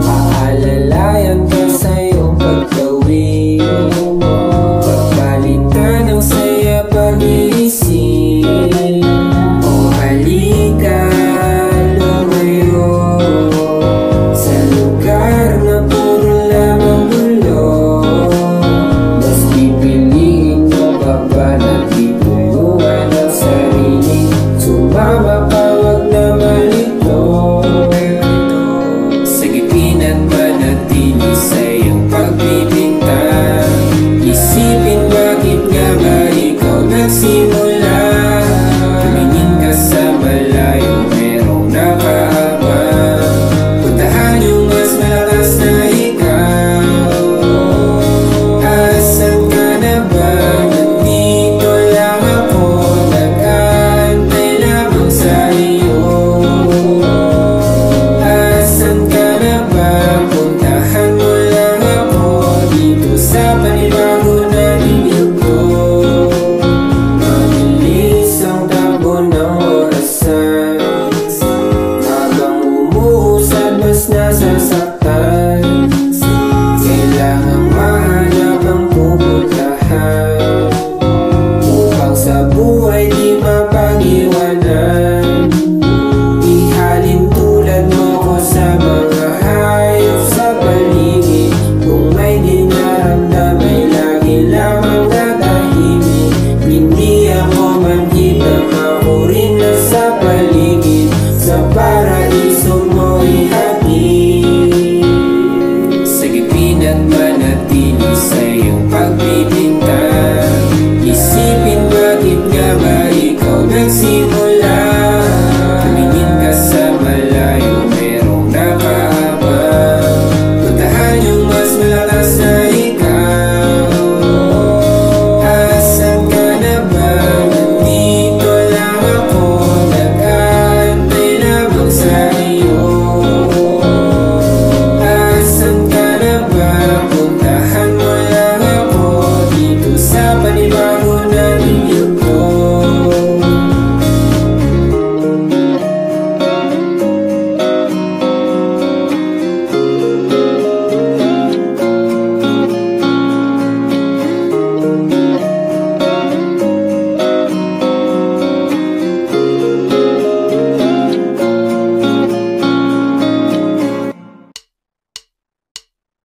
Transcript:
Aalalayan ka sa iyong pagtawid, pagpalitan ng saya pag-iisip. O halika, lumayo sa lugar na puro lamang gulo. Mas pipiliin mo pa ba na itulungan ang sarili? Sumama ka, wag na malito. Sagipin at manatili sa iyong pagbibintang. Isipin bakit nga ba ikaw nagsimula. Tumingin ka sa malayo, merong nakaabang. Puntahan yung mas malakas na ikaw. Asan ka na ba? Nandito lang ako, nag-aantay lamang sa iyo. Asan ka na ba? Puntahan mo lang ako dito sa panibago na niyugto. Mabilis ang takbo ng orasan, habang umuusad mas nasasaktan.